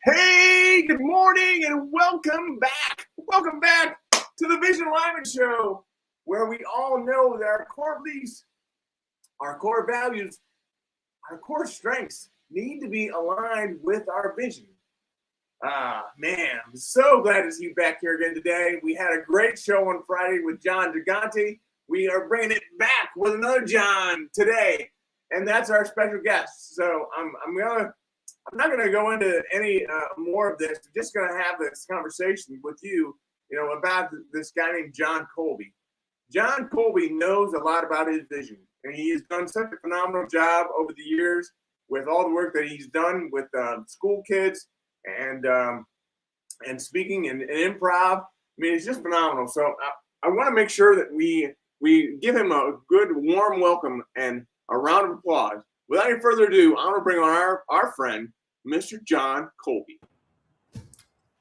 Hey, good morning and welcome back. Welcome back to the Vision Alignment Show, where we all know that our core beliefs, our core values, our core strengths need to be aligned with our vision. Man, I'm so glad to see you back here again today. We had a great show on Friday with Jon Colby. We are bringing it back with another Jon today, and that's our special guest. So I'm not going to go into any more of this. I'm just going to have this conversation with you, about this guy named Jon Colby. Jon Colby knows a lot about his vision, and he has done such a phenomenal job over the years with all the work that he's done with school kids and speaking and improv. I mean, it's just phenomenal. So I want to make sure that we give him a good, warm welcome and a round of applause. Without any further ado, I'm going to bring on our friend, Mr. Jon Colby.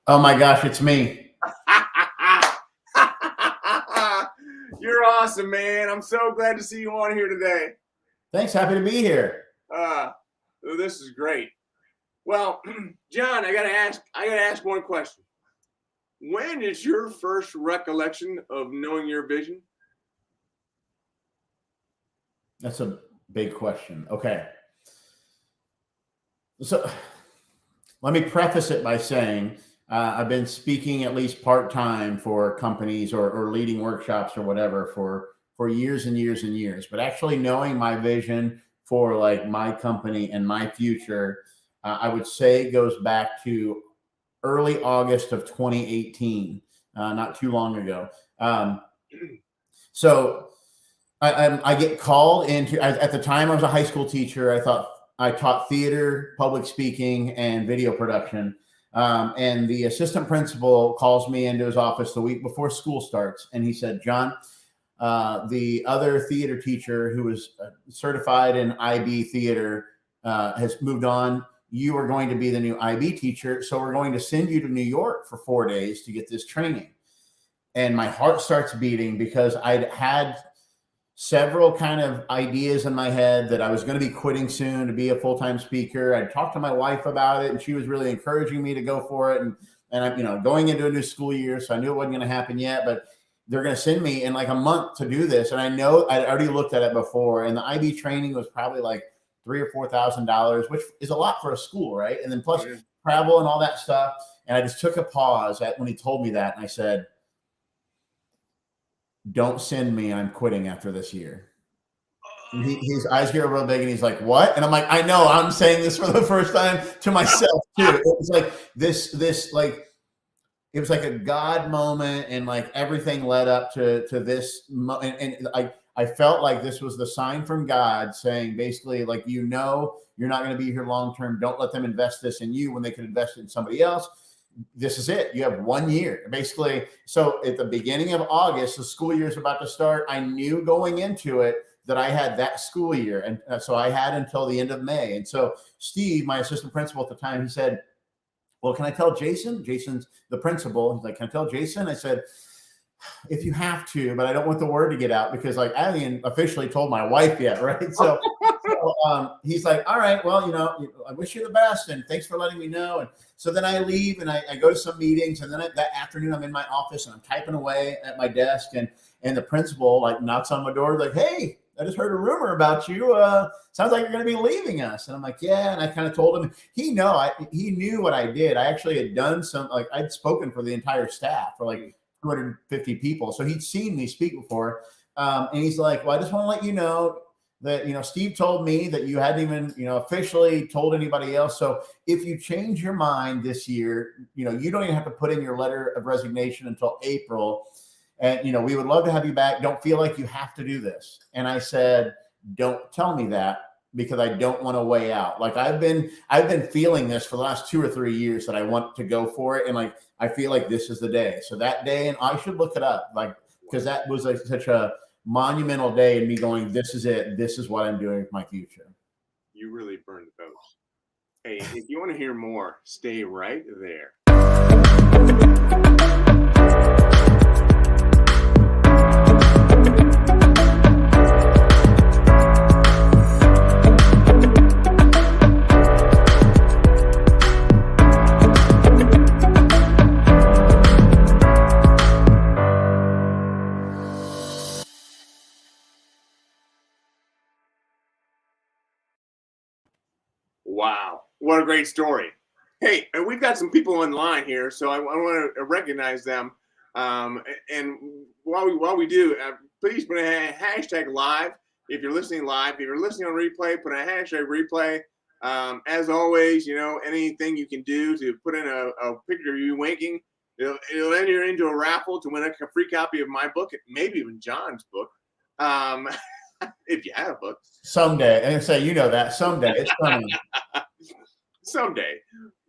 Oh my gosh, it's me. You're awesome, man. I'm so glad to see you on here today. Thanks. Happy to be here. This is great. Well, Jon, I gotta ask one question. When is your first recollection of knowing your vision? That's a big question. Okay. So let me preface it by saying I've been speaking at least part-time for companies or leading workshops or whatever for years and years and years. But actually knowing my vision for like my company and my future, I would say goes back to early August of 2018, not too long ago. So I get called into, at the time I was a high school teacher. I taught theater, public speaking, and video production. And the assistant principal calls me into his office the week before school starts. And he said, Jon, the other theater teacher who was certified in IB theater has moved on. You are going to be the new IB teacher. So we're going to send you to New York for 4 days to get this training. And my heart starts beating because I'd had several kind of ideas in my head that I was going to be quitting soon to be a full-time speaker. I talked to my wife about it, and she was really encouraging me to go for it. And I'm, going into a new school year, so I knew it wasn't going to happen yet, but they're going to send me in like a month to do this. And I know I'd already looked at it before, and the IB training was probably like $3,000 or $4,000, which is a lot for a school, right? And then plus travel and all that stuff. And I just took a pause when he told me that, and I said, don't send me. I'm quitting after this year. And his eyes get real big and he's like, what? And I'm like, I know, I'm saying this for the first time to myself too. It was like this, like, it was like a God moment, and like everything led up to this. And I felt like this was the sign from God saying basically like, you're not going to be here long-term. Don't let them invest this in you when they could invest it in somebody else. This is it. You have 1 year basically. So at the beginning of August, the school year is about to start. I knew going into it that I had that school year. And so I had until the end of May. And so Steve, my assistant principal at the time, he said, well, can I tell Jason? Jason's the principal. He's like, can I tell Jason? I said, if you have to, but I don't want the word to get out because like I haven't officially told my wife yet. Right. So he's like, all right, well, I wish you the best and thanks for letting me know. And so then I leave and I go to some meetings, and then that afternoon I'm in my office and I'm typing away at my desk, and the principal like knocks on my door like, hey, I just heard a rumor about you. Sounds like you're going to be leaving us. And I'm like, yeah. And I kind of told him, he knew what I did. I actually had done I'd spoken for the entire staff for like 250 people. So he'd seen me speak before. And he's like, well, I just want to let you know that, Steve told me that you hadn't even, officially told anybody else. So if you change your mind this year, you don't even have to put in your letter of resignation until April. And, we would love to have you back. Don't feel like you have to do this. And I said, don't tell me that, because I don't want to weigh out. Like I've been feeling this for the last 2 or 3 years that I want to go for it. And like, I feel like this is the day. So that day, and I should look it up, like, because that was like such a monumental day in me going, this is it. This is what I'm doing with my future. You really burned the boats. Hey, if you want to hear more, stay right there. Wow, what a great story. Hey, and we've got some people online here, so I want to recognize them. And while we do, please put a hashtag live if you're listening live. If you're listening on replay, put a hashtag replay. As always, anything you can do to put in a picture of you winking, it'll enter into a raffle to win a free copy of my book, maybe even John's book. If you have a book. Someday. And say, that someday it's coming. Someday.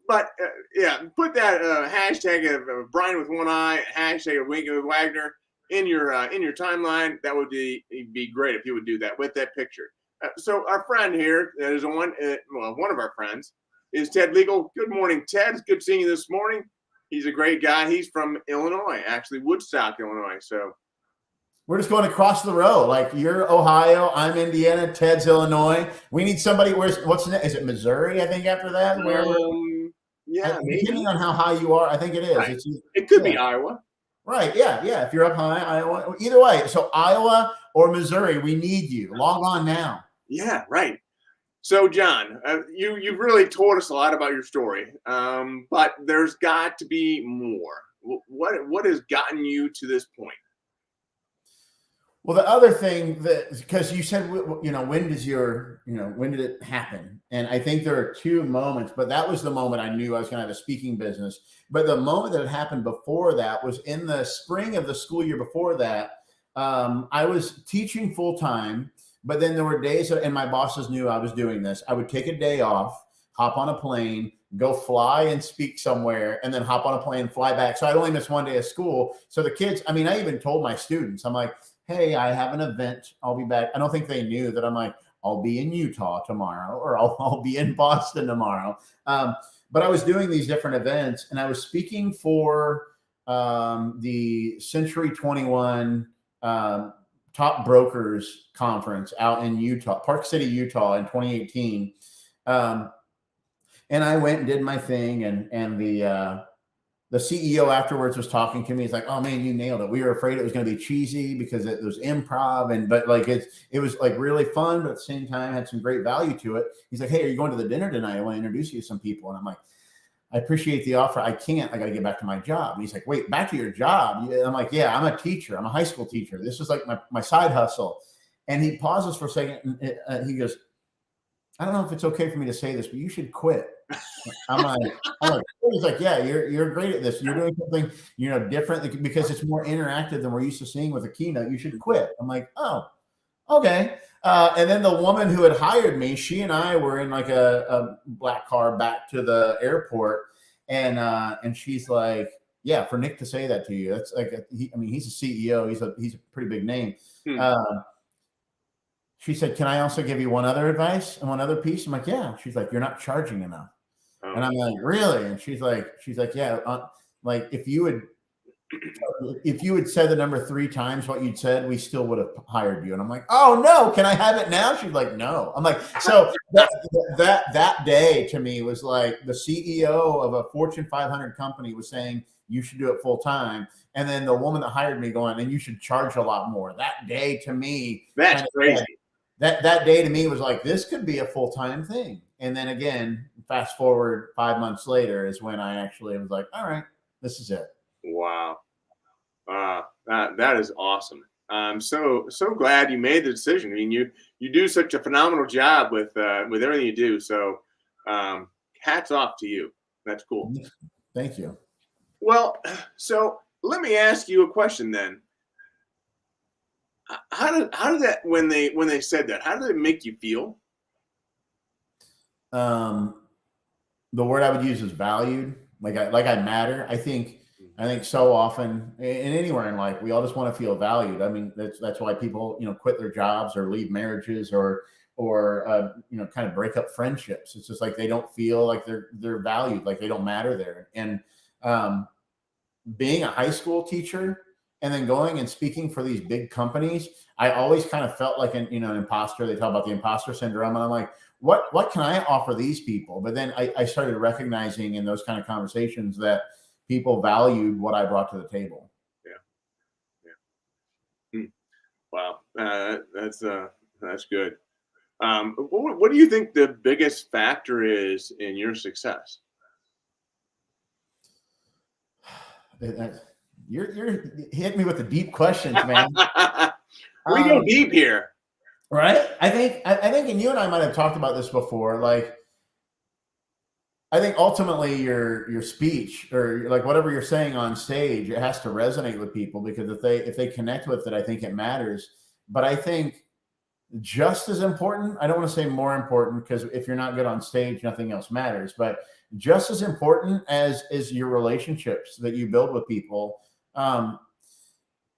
But put that hashtag of Brian with one eye, hashtag of Winking with Wagner in your timeline. That would be great if you would do that with that picture. So our friend here, that is one of our friends, is Ted Legal. Good morning, Ted. It's good seeing you this morning. He's a great guy. He's from Illinois, actually Woodstock, Illinois. So we're just going across the row. Like you're Ohio, I'm Indiana, Ted's Illinois. We need somebody. What's next? Is it Missouri? I think after that, yeah, depending on how high you are, I think it is. Right. It could be Iowa. Right. Yeah. If you're up high, Iowa. Either way. So Iowa or Missouri, we need you. Log on now. Yeah. Right. So John, you've really told us a lot about your story, but there's got to be more. What has gotten you to this point? Well, the other thing because you said, when did it happen? And I think there are two moments, but that was the moment I knew I was going to have a speaking business. But the moment that happened before that was in the spring of the school year before that. I was teaching full time, but then there were days, and my bosses knew I was doing this. I would take a day off, hop on a plane, go fly and speak somewhere, and then hop on a plane, fly back. So I'd only miss one day of school. So the kids, I even told my students, I'm like, hey, I have an event. I'll be back. I don't think they knew that I'm like, I'll be in Utah tomorrow, or I'll be in Boston tomorrow. But I was doing these different events, and I was speaking for the Century 21 Top Brokers Conference out in Utah, Park City, Utah in 2018. And I went and did my thing, and the CEO afterwards was talking to me. He's like, "Oh man, you nailed it. We were afraid it was going to be cheesy because it was improv, but like it was like really fun, but at the same time had some great value to it." He's like, "Hey, are you going to the dinner tonight? I want to introduce you to some people." And I'm like, "I appreciate the offer. I can't. I got to get back to my job." And he's like, "Wait, back to your job?" And I'm like, "Yeah, I'm a teacher. I'm a high school teacher. This is like my side hustle." And he pauses for a second, and he goes, "I don't know if it's okay for me to say this, but you should quit." I'm like, he's like, "Yeah, you're great at this. You're doing something, different because it's more interactive than we're used to seeing with a keynote. You should quit." I'm like, "Oh, okay." And then the woman who had hired me, she and I were in like a black car back to the airport, and she's like, "Yeah, for Nick to say that to you, that's like, he's a CEO. He's a pretty big name." She said, "Can I also give you one other advice and one other piece?" I'm like, "Yeah." She's like, "You're not charging enough." And I'm like, "Really?" And she's like, "Yeah, like if you would if you had said the number 3 times what you'd said, we still would have hired you. And I'm like, oh no, can I have it now? She's like, no. I'm like, so that day to me was like the CEO of a Fortune 500 company was saying you should do it full time, and then the woman that hired me going, and you should charge a lot more. That day to me, that's crazy. That day to me was like, this could be a full-time thing. And then again, fast forward 5 months later is when I actually was like, all right, this is it. Wow. That is awesome. I'm so glad you made the decision. I mean, you do such a phenomenal job with everything you do. So hats off to you. That's cool. Thank you. Well, so let me ask you a question then. How did that, when they said that, how did it make you feel? The word I would use is valued. Like I matter. I think so often, and anywhere in life, we all just want to feel valued. I mean, that's why people, quit their jobs or leave marriages or kind of break up friendships. It's just like they don't feel like they're valued, like they don't matter there. And being a high school teacher and then going and speaking for these big companies, I always kind of felt like an imposter. They talk about the imposter syndrome, and I'm like, what can I offer these people? But then I started recognizing in those kind of conversations that people valued what I brought to the table. Yeah. Wow. That's good. What do you think the biggest factor is in your success? You're hitting me with the deep questions, man. We go deep here. Right? I think, and you and I might have talked about this before. Like, I think ultimately your speech or like whatever you're saying on stage, it has to resonate with people, because if they connect with it, I think it matters. But I think just as important, I don't want to say more important, because if you're not good on stage, nothing else matters. But just as important as is your relationships that you build with people.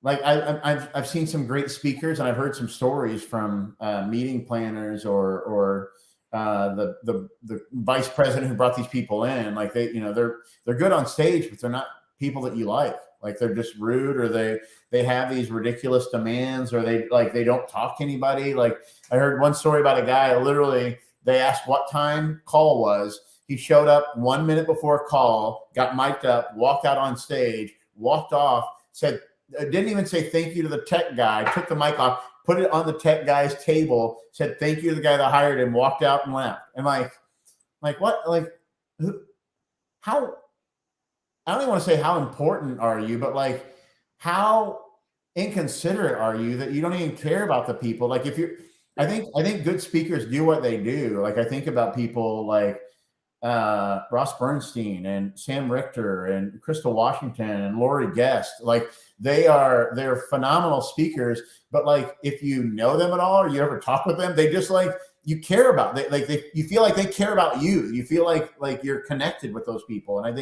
Like I've seen some great speakers, and I've heard some stories from meeting planners or the vice president who brought these people in. Like they're good on stage, but they're not people that you like. Like they're just rude, or they have these ridiculous demands, or they don't talk to anybody. Like I heard one story about a guy, literally they asked what time call was. He showed up 1 minute before call, got mic'd up, walked out on stage, walked off, didn't even say thank you to the tech guy, took the mic off, put it on the tech guy's table, said thank you to the guy that hired him, walked out and left. And like what? Like how? I don't even want to say how important are you, but like how inconsiderate are you that you don't even care about the people? Like I think good speakers do what they do. Like I think about people like Ross Bernstein and Sam Richter and Crystal Washington and Lori Guest. Like they're phenomenal speakers, but like if you know them at all or you ever talk with them, they just like you care about you feel like they care about you. You feel like you're connected with those people. And I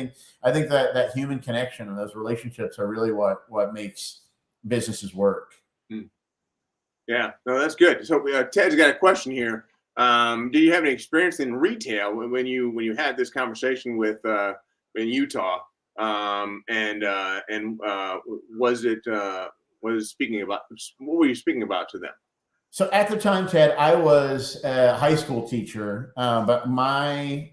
think that human connection and those relationships are really what makes businesses work. Yeah, no, that's good. So Ted's got a question here. Do you have any experience in retail when you had this conversation with in Utah? Was speaking about, what were you speaking about to them? So at the time, Ted, I was a high school teacher, but my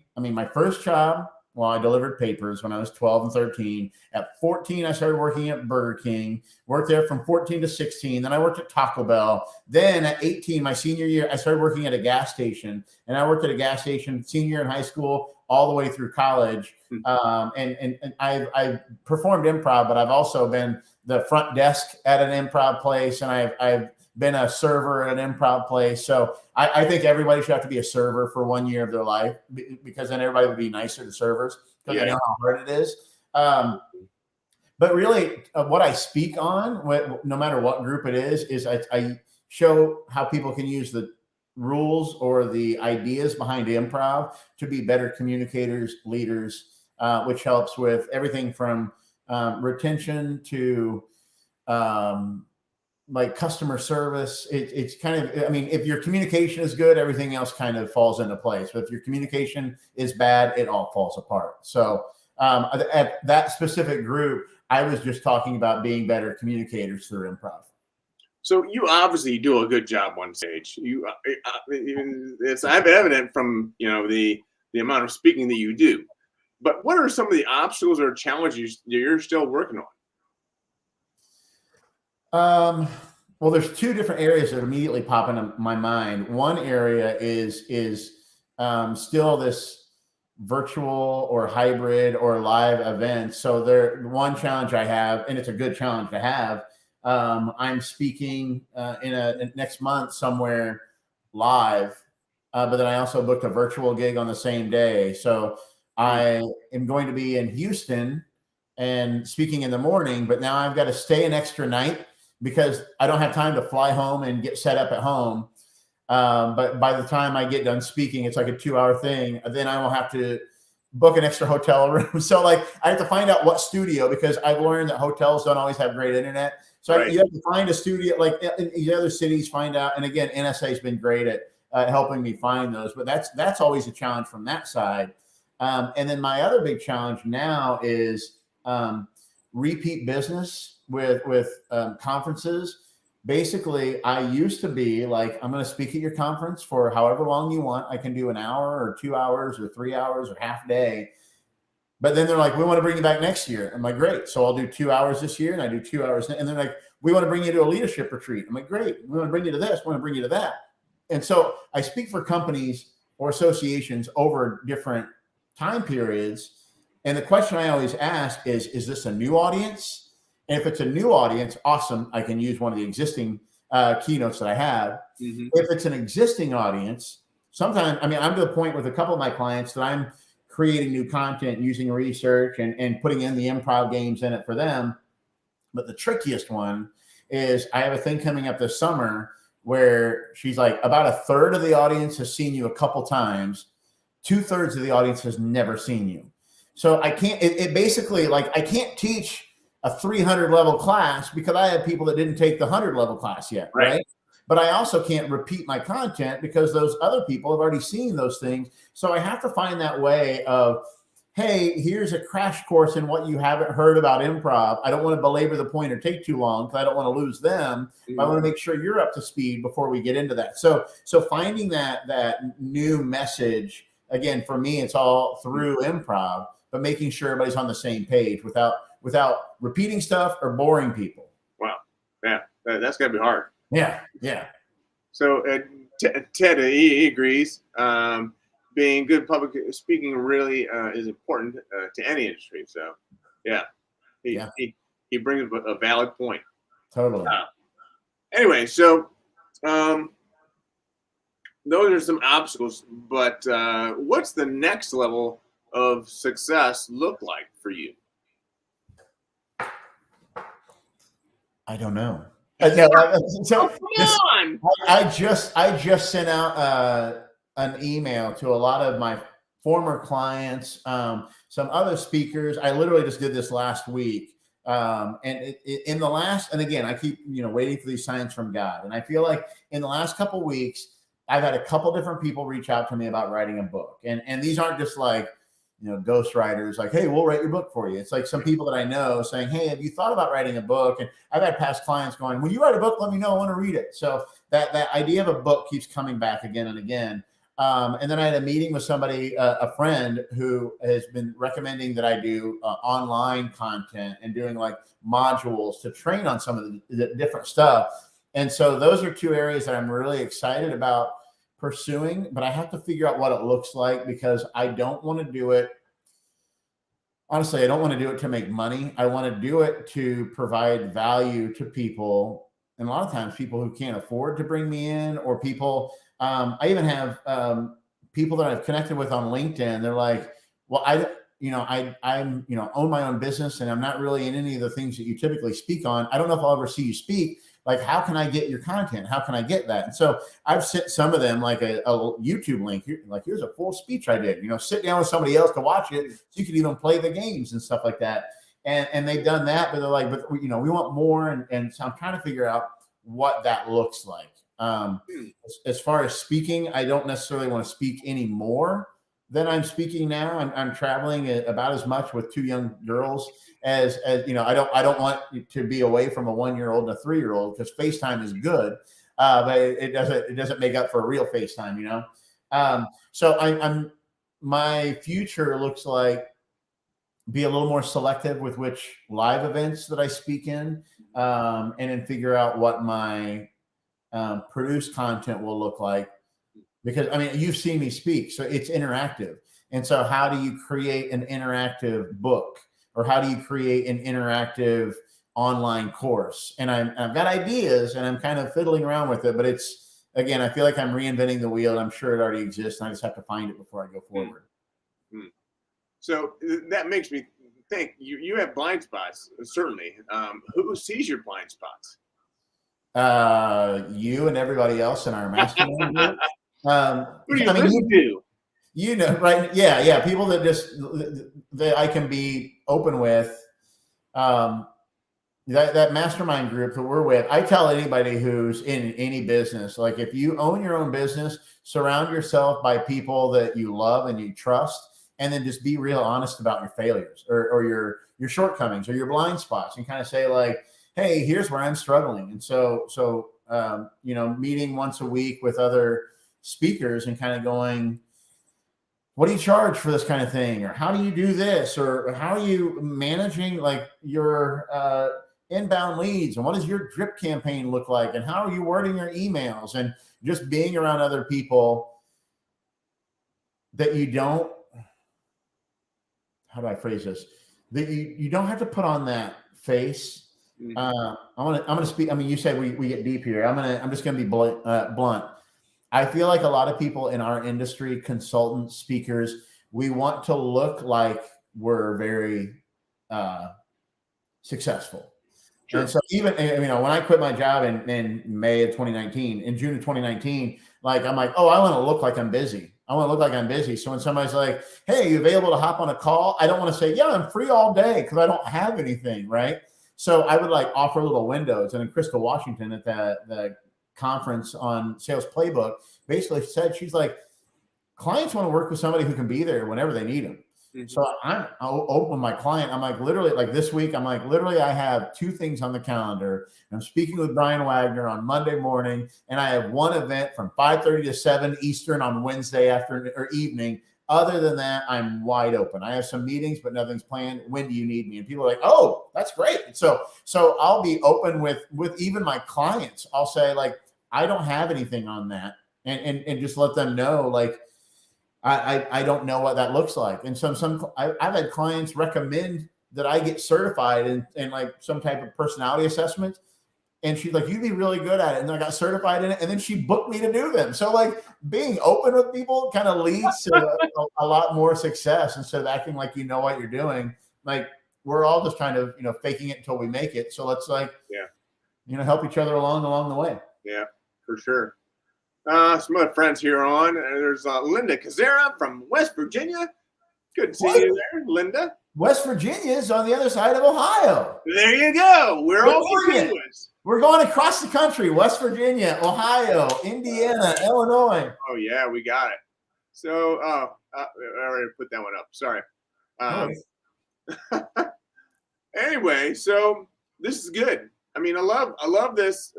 first job, well, I delivered papers when I was 12 and 13. At 14, I started working at Burger King, worked there from 14 to 16. Then I worked at Taco Bell. Then at 18, my senior year, I started working at a gas station. And I worked at a gas station senior year in high school all the way through college. And I've performed improv, but I've also been the front desk at an improv place. And I've been a server at an improv place. So I think everybody should have to be a server for 1 year of their life, because then everybody would be nicer to servers, because they know how hard it is. But really what I speak on, no matter what group it is I show how people can use the rules or the ideas behind improv to be better communicators, leaders, which helps with everything from retention to like customer service. It's kind of, if your communication is good, everything else kind of falls into place. But if your communication is bad, it all falls apart. So at that specific group, I was just talking about being better communicators through improv. So you obviously do a good job on stage. It's evident from the amount of speaking that you do. But what are some of the obstacles or challenges that you're still working on? Well, there's two different areas that immediately pop into my mind. One area is still this virtual or hybrid or live events. So one challenge I have, and it's a good challenge to have. I'm speaking in next month somewhere live, but then I also booked a virtual gig on the same day. So I am going to be in Houston and speaking in the morning, but now I've got to stay an extra night because I don't have time to fly home and get set up at home. But by the time I get done speaking, it's like a 2-hour thing. Then I will have to book an extra hotel room. So like I have to find out what studio, because I've learned that hotels don't always have great internet. So Right. You have to find a studio, like in these other cities, find out. And again, NSA has been great at helping me find those, but that's always a challenge from that side. And then my other big challenge now is repeat business with conferences. Basically, I used to be like, I'm going to speak at your conference for however long you want. I can do an hour or 2 hours or 3 hours or half day. But then they're like, we want to bring you back next year. I'm like, great. So I'll do 2 hours this year and I do 2 hours. And they're like, we want to bring you to a leadership retreat. I'm like, great. We want to bring you to this. We want to bring you to that. And so I speak for companies or associations over different time periods. And the question I always ask is this a new audience? And if it's a new audience, awesome. I can use one of the existing keynotes that I have. Mm-hmm. If it's an existing audience, sometimes, I'm to the point with a couple of my clients that I'm creating new content using research and putting in the improv games in it for them. But the trickiest one is I have a thing coming up this summer where she's like, about a third of the audience has seen you a couple times. 2/3 of the audience has never seen you. So I can't, it basically, like, I can't teach a 300 level class because I have people that didn't take the 100 level class yet. Right. But I also can't repeat my content because those other people have already seen those things. So I have to find that way of, hey, here's a crash course in what you haven't heard about improv. I don't want to belabor the point or take too long because I don't want to lose them. Mm-hmm. I want to make sure you're up to speed before we get into that. So finding that new message, again, for me, it's all through improv, but making sure everybody's on the same page without repeating stuff or boring people. Wow. Yeah, that's got to be hard. Yeah. So Ted, he agrees. Being good public speaking really is important to any industry. So, yeah, he brings a valid point. Totally. Anyway, so those are some obstacles, but what's the next level of success look like for you? I don't know. So come on. I just sent out an email to a lot of my former clients, some other speakers. I literally just did this last week. And in the last, and again, I keep, waiting for these signs from God. And I feel like in the last couple of weeks, I've had a couple different people reach out to me about writing a book. And these aren't just like, ghostwriters like, hey, we'll write your book for you. It's like some people that I know saying, hey, have you thought about writing a book? And I've had past clients going, when you write a book, let me know. I want to read it. So that idea of a book keeps coming back again and again. And then I had a meeting with somebody, a friend who has been recommending that I do online content and doing like modules to train on some of the different stuff. And so those are two areas that I'm really excited about pursuing, but I have to figure out what it looks like because I don't want to do it. Honestly, I don't want to do it to make money. I want to do it to provide value to people. And a lot of times people who can't afford to bring me in, or people, I even have people that I've connected with on LinkedIn. They're like, well, I'm own my own business and I'm not really in any of the things that you typically speak on. I don't know if I'll ever see you speak. Like, how can I get your content? How can I get that? And so I've sent some of them like a YouTube link. Like, here's a full speech I did. Sit down with somebody else to watch it, so you can even play the games and stuff like that. And they've done that, but they're like, but we want more. And so I'm trying to figure out what that looks like. As far as speaking, I don't necessarily want to speak anymore. than I'm speaking now. I'm traveling about as much with 2 young girls as you know. I don't want to be away from a 1-year-old and a 3-year-old, because FaceTime is good, but it doesn't make up for a real FaceTime, you know. So I'm my future looks like be a little more selective with which live events that I speak in, and then figure out what my produced content will look like. Because I mean, you've seen me speak, so it's interactive. And so how do you create an interactive book, or how do you create an interactive online course? And I've got ideas, and I'm kind of fiddling around with it, but it's, again, I feel like I'm reinventing the wheel. I'm sure it already exists, and I just have to find it before I go forward. Mm-hmm. So that makes me think you have blind spots, certainly. Who sees your blind spots? You and everybody else in our mastermind group. Who do you listen to? You know, right? Yeah. People that I can be open with. That mastermind group that we're with, I tell anybody who's in any business, like, if you own your own business, surround yourself by people that you love and you trust, and then just be real honest about your failures or your shortcomings or your blind spots, and kind of say, like, hey, here's where I'm struggling. And so you know, meeting once a week with other speakers and kind of going, what do you charge for this kind of thing? Or how do you do this? Or how are you managing like your inbound leads? And what does your drip campaign look like? And how are you wording your emails? And just being around other people that you don't, how do I phrase this? That you don't have to put on that face. I'm gonna speak. I mean, you said we get deep here. I'm just gonna be blunt. I feel like a lot of people in our industry, consultants, speakers, we want to look like we're very successful. Sure. And so even, you know, when I quit my job in May of 2019, in June of 2019, like, I'm like, oh, I want to look like I'm busy. I want to look like I'm busy. So when somebody's like, hey, are you available to hop on a call? I don't want to say, yeah, I'm free all day, because I don't have anything, right? So I would like offer little windows. And then Crystal Washington at the conference on Sales Playbook basically said, she's like, clients want to work with somebody who can be there whenever they need them. Mm-hmm. So I'll open my client. I'm like, literally, like this week, I'm like, literally, I have 2 things on the calendar. I'm speaking with Brian Wagner on Monday morning, and I have 1 event from 5:30 to 7 Eastern on Wednesday afternoon or evening. Other than that, I'm wide open. I have some meetings, but nothing's planned. When do you need me? And people are like, oh, that's great. So I'll be open with even my clients. I'll say, like, I don't have anything on that, and just let them know, like, I don't know what that looks like. And I've had clients recommend that I get certified in like some type of personality assessment. And she's like, you'd be really good at it. And I got certified in it. And then she booked me to do them. So like, being open with people kind of leads to a lot more success, instead of acting like you know what you're doing. Like, we're all just kind of, you know, faking it until we make it. So let's, like, you know, help each other along the way. Yeah, for sure. Some other friends here on. There's Linda Kazera from West Virginia. Good to see you there, Linda. West Virginia is on the other side of Ohio. There you go. We're all continuous. We're going across the country: West Virginia, Ohio, Indiana, Illinois. Oh yeah, we got it. So, I already put that one up. Sorry. Anyway, so this is good. I mean, I love this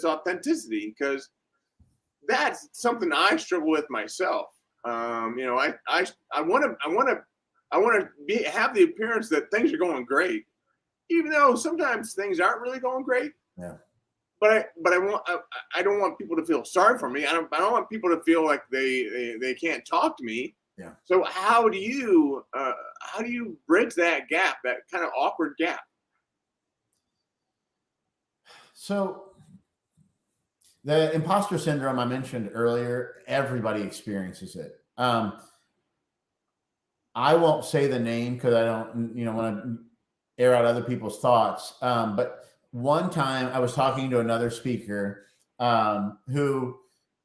authenticity, because that's something I struggle with myself. You know, I want to have the appearance that things are going great, even though sometimes things aren't really going great. Yeah. But I don't want people to feel sorry for me. I don't want people to feel like they can't talk to me. Yeah. So how do you bridge that gap, that kind of awkward gap? So the imposter syndrome I mentioned earlier, everybody experiences it. I won't say the name because I don't, you know, want to air out other people's thoughts. But one time I was talking to another speaker who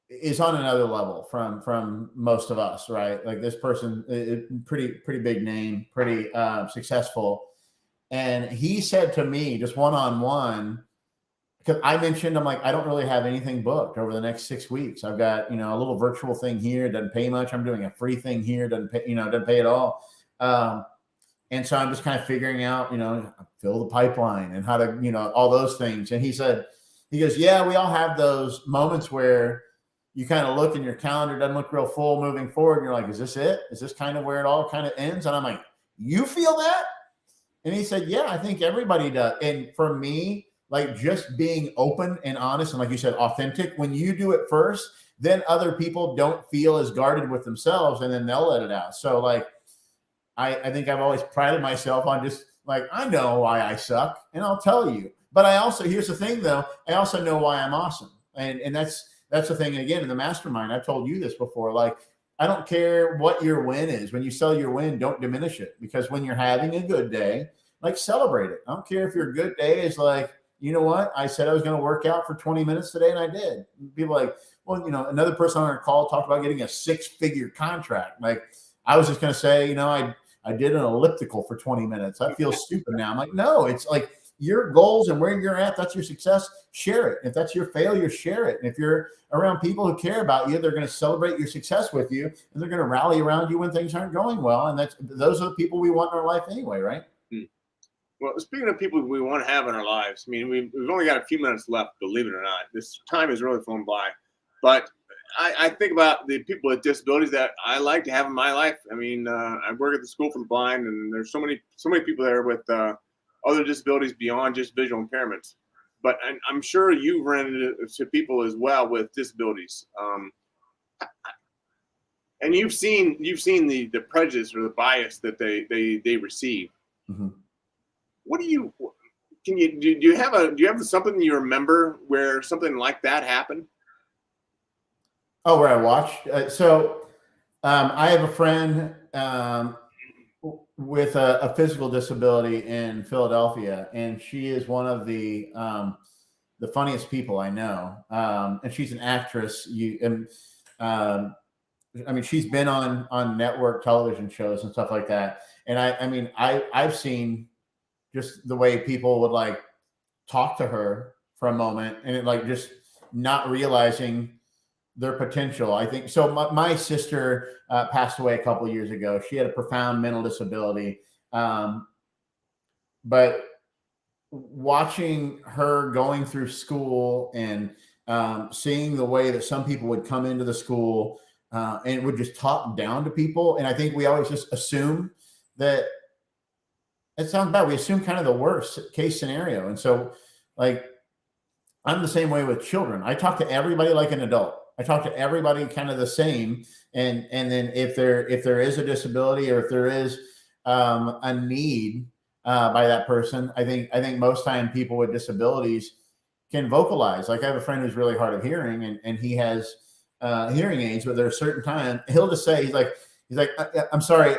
is on another level from most of us, right? Like, this person, pretty big name, pretty successful. And he said to me, just one-on-one, because I mentioned, I'm like, I don't really have anything booked over the next 6 weeks. I've got, a little virtual thing here, doesn't pay much. I'm doing a free thing here, doesn't pay at all. And so I'm just kind of figuring out, fill the pipeline and how to, all those things. And he goes, yeah, we all have those moments where you kind of look and your calendar doesn't look real full moving forward. And you're like, is this it? Is this kind of where it all kind of ends? And I'm like, you feel that? And he said, yeah, I think everybody does. And for me, like just being open and honest and like you said, authentic, when you do it first, then other people don't feel as guarded with themselves and then they'll let it out. So like, I think I've always prided myself on just like, I know why I suck and I'll tell you. But I also, here's the thing though, I also know why I'm awesome. And that's the thing. And again, in the mastermind, I've told you this before, like, I don't care what your win is. When you sell your win, don't diminish it, because when you're having a good day, like celebrate it. I don't care if your good day is like, you know what? I said I was going to work out for 20 minutes today and I did. People are like, well, another person on our call talked about getting a 6-figure contract. Like I was just going to say, I did an elliptical for 20 minutes. I feel stupid now. I'm like, no, it's like your goals and where you're at, that's your success. Share it. If that's your failure, share it. And if you're around people who care about you, they're going to celebrate your success with you and they're going to rally around you when things aren't going well. And those are the people we want in our life anyway, right? Well, speaking of people we want to have in our lives, I mean, we've only got a few minutes left, believe it or not. This time has really flown by. But I think about the people with disabilities that I like to have in my life. I mean, I work at the School for the Blind, and there's so many people there with other disabilities beyond just visual impairments. But I'm sure you've run into people as well with disabilities, and you've seen the prejudice or the bias that they receive. Mm-hmm. What do you have something you remember where something like that happened? Oh, where I watched. I have a friend with a physical disability in Philadelphia, and she is one of the funniest people I know. And she's an actress. I mean, she's been on network television shows and stuff like that. And I've seen just the way people would like talk to her for a moment and it like just not realizing their potential. I think so. My sister passed away a couple of years ago. She had a profound mental disability. But watching her going through school and seeing the way that some people would come into the school and would just talk down to people. And I think we always just assume that, it sounds bad, we assume kind of the worst case scenario. And so like, I'm the same way with children. I talk to everybody like an adult. I talk to everybody kind of the same. And then if there is a disability or if there is a need by that person, I think most time people with disabilities can vocalize. Like I have a friend who's really hard of hearing and he has hearing aids, but there are certain times he'll just say, he's like, I'm sorry.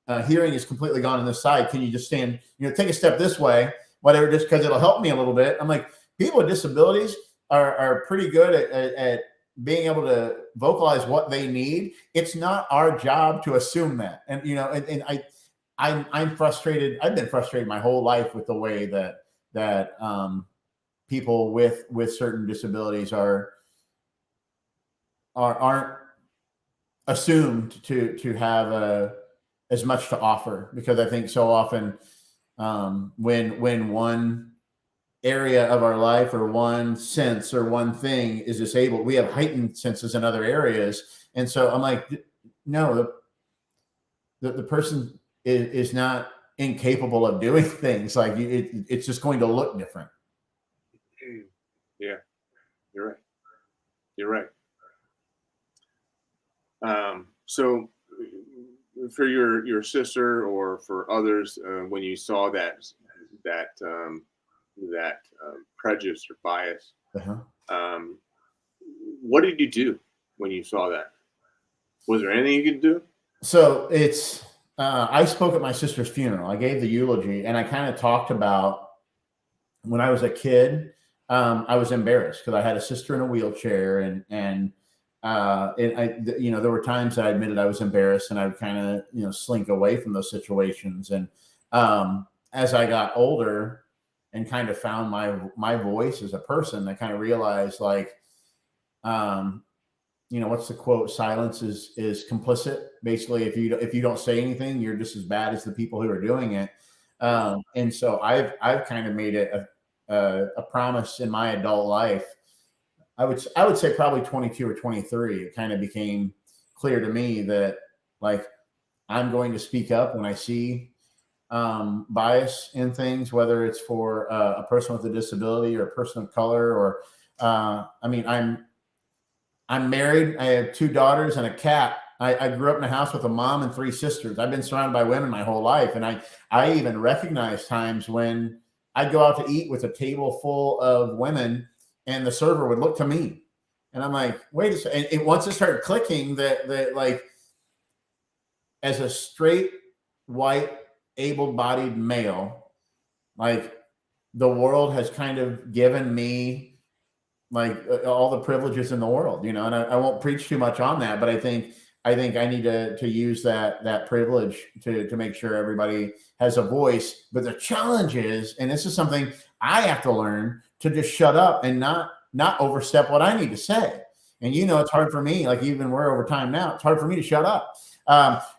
My hearing is completely gone on this side. Can you just stand, take a step this way, whatever, just because it'll help me a little bit. I'm like, people with disabilities are pretty good at being able to vocalize what they need. It's not our job to assume that. And, I'm frustrated. I've been frustrated my whole life with the way that people with certain disabilities aren't assumed to have as much to offer, because I think so often when one area of our life or one sense or one thing is disabled, we have heightened senses in other areas. And so I'm like, no, the person is not incapable of doing things. Like it's just going to look different. Yeah, you're right. So for your sister or for others, when you saw that prejudice or bias, what did you do when you saw that? Was there anything you could do? So I spoke at my sister's funeral. I gave the eulogy and I kind of talked about when I was a kid, I was embarrassed because I had a sister in a wheelchair and there were times that I admitted I was embarrassed and I would kind of, slink away from those situations. And as I got older, and kind of found my voice as a person. I kind of realized, like, what's the quote? Silence is complicit. Basically, if you don't say anything, you're just as bad as the people who are doing it. And so I've kind of made it a promise in my adult life. I would say probably 22 or 23. It kind of became clear to me that, like, I'm going to speak up when I see bias in things, whether it's for a person with a disability or a person of color, or I'm married. I have 2 daughters and a cat. I grew up in a house with a mom and 3 sisters. I've been surrounded by women my whole life. And I even recognize times when I'd go out to eat with a table full of women and the server would look to me. And I'm like, wait a second. And once it started clicking that like, as a straight, white, able-bodied male, like, the world has kind of given me, like, all the privileges in the world, and I won't preach too much on that, but I think I need to use that privilege to make sure everybody has a voice. But the challenge is, and this is something I have to learn, to just shut up and not overstep what I need to say. And it's hard for me, like, even we're over time now, it's hard for me to shut up.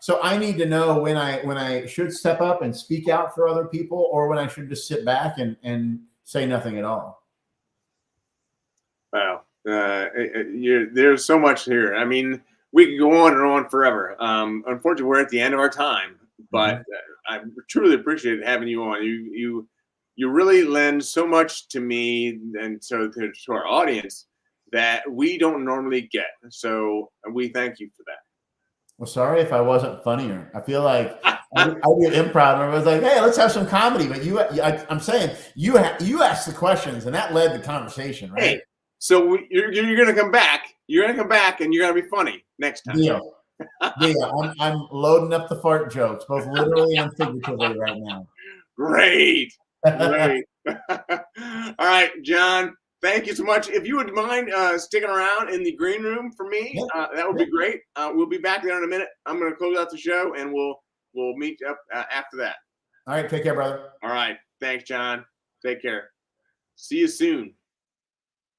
So I need to know when I should step up and speak out for other people, or when I should just sit back and say nothing at all. Wow. There's so much here. I mean, we could go on and on forever. Unfortunately, we're at the end of our time, but I truly appreciate having you on. You really lend so much to me and so to our audience that we don't normally get. So we thank you for that. Well, sorry if I wasn't funnier. I feel like I did improv and I was like, hey, let's have some comedy. But I'm saying you asked the questions and that led the conversation, right? Hey, so you're going to come back. You're going to come back and you're going to be funny next time. Deal. I'm loading up the fart jokes, both literally and figuratively right now. Great. Great. All right, Jon. Thank you so much. If you would mind sticking around in the green room for me, that would be great. We'll be back there in a minute. I'm going to close out the show, and we'll meet up after that. All right. Take care, brother. All right. Thanks, Jon. Take care. See you soon.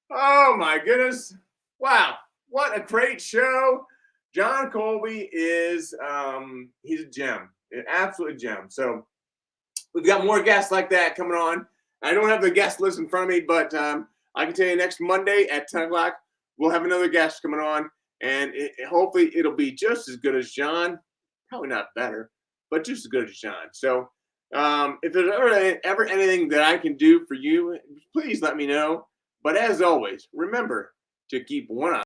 Oh, my goodness. Wow. What a great show. Jon Colby is he's a gem, an absolute gem. So we've got more guests like that coming on. I don't have the guest list in front of me, but I can tell you next Monday at 10 o'clock, we'll have another guest coming on, and hopefully it'll be just as good as Jon. Probably not better, but just as good as Jon. So if there's ever anything that I can do for you, please let me know. But as always, remember to keep one eye